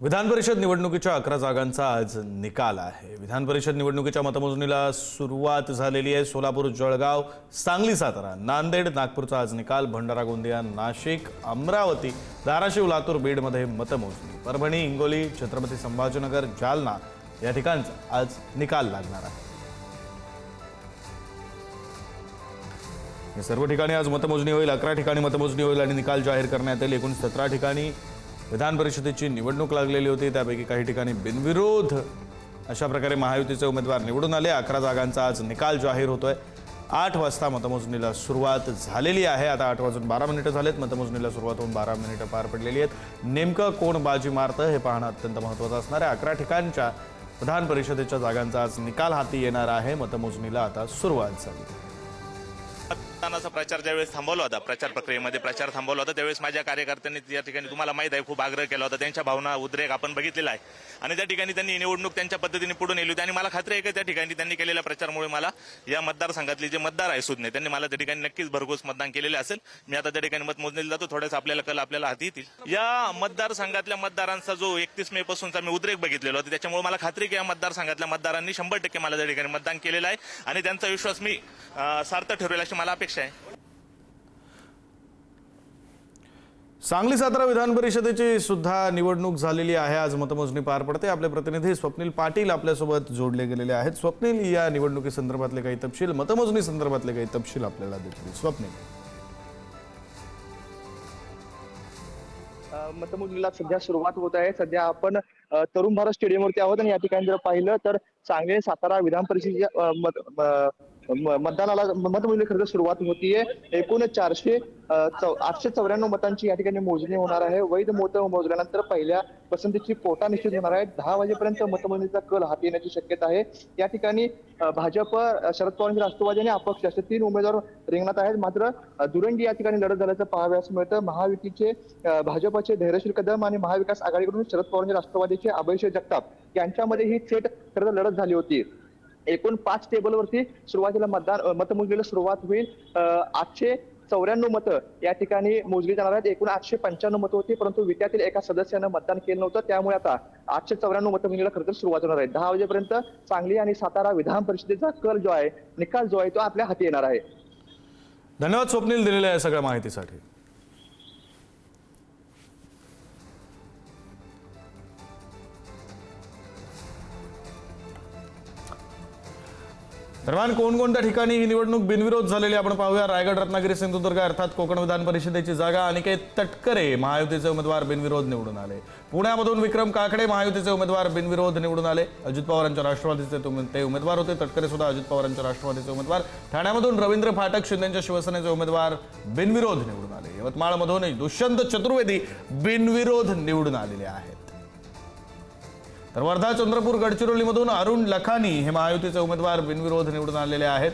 विधान परिषद निवडणुकीच्या 11 जागांचा आज निकाल आहे। विधान परिषद निवडणुकीच्या मतमोजणीला सुरुवात झालेली आहे। सोलापूर, जळगाव, सांगली, सातारा, नांदेड, नागपूरचा आज निकाल, भंडारा, गोंदिया, नाशिक, अमरावती, धाराशिव, लातूर, बीडमध्ये मतमोजणी, परभणी, हिंगोली, छत्रपती संभाजीनगर, जालना या ठिकाणचा आज निकाल लागणार आहे। या सर्व ठिकाणी आज मतमोजणी होईल। 11 ठिकाणी मतमोजणी होईल आणि निकाल जाहीर करण्यात येईल। एकूण 17 ठिकाणी विधान परिषदेची निवडणूक लागलेली होती, त्यापैकी काही ठिकाणी बिनविरोध अशा प्रकारे महायुतीचे उमेदवार निवडून आले। 11 जागांचा आज निकाल जाहीर होतोय। 8 वाजता मतमोजणीला सुरुवात झालेली आहे। आता 8:12 झालेत। मतमोजणीला सुरुवात होऊन 12 मिनिटं पार पडलेली आहेत। नेमकं कोण बाजी मारतं हे पाहणं अत्यंत महत्त्वाचं असणार आहे। 11 ठिकाणच्या विधान परिषदेच्या जागांचा आज निकाल हाती येणार आहे। मतमोजणीला आता सुरुवात झाली। मतदानाचा प्रचार ज्यावेळेस थांबवला होता, प्रचार प्रक्रियेमध्ये प्रचार थांबवला होता, त्यावेळेस माझ्या कार्यकर्त्यांनी त्या ठिकाणी तुम्हाला माहित आहे खूप आग्रह केला होता। त्यांच्या भावना उद्रेक आपण बघितलेला आहे आणि त्या ठिकाणी त्यांनी निवडणूक त्यांच्या पद्धतीने पुढे नेली होती आणि मला खात्री आहे की त्या ठिकाणी त्यांनी केलेल्या प्रचारामुळे मला या मतदारसंघातले जे मतदार आहे सुज्ञ त्यांनी मला त्या ठिकाणी नक्कीच भरघोस मतदान केलेले असेल। मी आता त्या ठिकाणी मतमोजणीला जातो, थोड्याच आपल्याला कल आपल्याला हाती येतील। या मतदारसंघातल्या मतदारांचा जो 31 मे पासूनचा मी उद्रेक बघितलेला होता, त्याच्यामुळे मला खात्री की या मतदारसंघातल्या मतदारांनी 100% मला त्या ठिकाणी मतदान केलेलं आहे आणि त्यांचा विश्वास मी सार्थ ठरवेल अशी मला अपेक्षा आहे। सांगली, सातारा विधान परिषदेची सुद्धा निवडणूक झालेली आहे। आज मतमोजणी पार पडते। आपले प्रतिनिधी स्वप्नील पाटील आपल्यासोबत जोडले गेलेले आहेत। स्वप्नील, या निवडणुकीसंदर्भातले काही तपशील, मतमोजणी संदर्भातले काही तपशील आपल्याला देतील। स्वप्नील, मतमोजणीला सध्या सुरुवात होत आहे। सध्या आपण तरुण भारत स्टेडियमवरती आहोत आणि या ठिकाणी जर पाहिलं तर सांगली, सातारा विधान परिषदेच्या मतदानाला मतमोजणी खरं सुरुवात होतीये। एकूण 894 मतांची या ठिकाणी मोजणी होणार आहे। वैध मत मोजल्यानंतर पहिल्या पसंतीची कोटा निश्चित होणार आहे। 10 वाजेपर्यंत मतमोजणीचा कल हाती येण्याची शक्यता आहे। या ठिकाणी भाजप, शरद पवारांची राष्ट्रवादी आणि अपक्ष असे 3 उमेदवार रिंगणात आहेत। मात्र दुरंगी या ठिकाणी लढत झाल्याचं पाहावयास मिळतं। महायुतीचे भाजपचे धैर्यशील कदम आणि महाविकास आघाडीकडून शरद पवारांचे राष्ट्रवादीचे अभयसिंह जगताप यांच्यामध्ये ही थेट खरं लढत झाली होती। एकूण 5 टेबलवरती सुरुवातीला मतमोजणीला सुरुवात होईल। 894 मतं या ठिकाणी मोजली जाणार आहेत। एकूण 895 मतं होती, परंतु विट्यातील एका सदस्यानं मतदान केलं नव्हतं, त्यामुळे आता 894 मतमोजणीला खरं तर सुरुवात होणार आहे। 10 वाजेपर्यंत सांगली आणि सातारा विधान परिषदेचा कल जो आहे, निकाल जो आहे तो आपल्या हाती येणार आहे। धन्यवाद स्वप्नील दिलेल्या या सगळ्या माहितीसाठी। दरम्यान कोणकोणत्या ठिकाणी ही निवडणूक बिनविरोध झालेली आपण पाहूया। रायगड, रत्नागिरी, सिंधुदुर्ग अर्थात कोकण विधान परिषदेची जागा अनिकेत तटकरे महायुतीचे उमेदवार बिनविरोध निवडून आले। पुण्यामधून विक्रम काकडे महायुतीचे उमेदवार बिनविरोध निवडून आले। अजित पवारांच्या राष्ट्रवादीचे ते उमेदवार होते। तटकरे सुद्धा अजित पवारांच्या राष्ट्रवादीचे उमेदवार। ठाण्यामधून रवींद्र फाटक शिंदेच्या शिवसेनेचे उमेदवार बिनविरोध निवडून आले। यवतमाळमधून दुष्यंत चतुर्वेदी बिनविरोध निवडून आलेले आहेत। तर वर्धा, चंद्रपूर, गडचिरोलीमधून अरुण लखानी हे महायुतीचे उमेदवार बिनविरोध निवडून आलेले आहेत।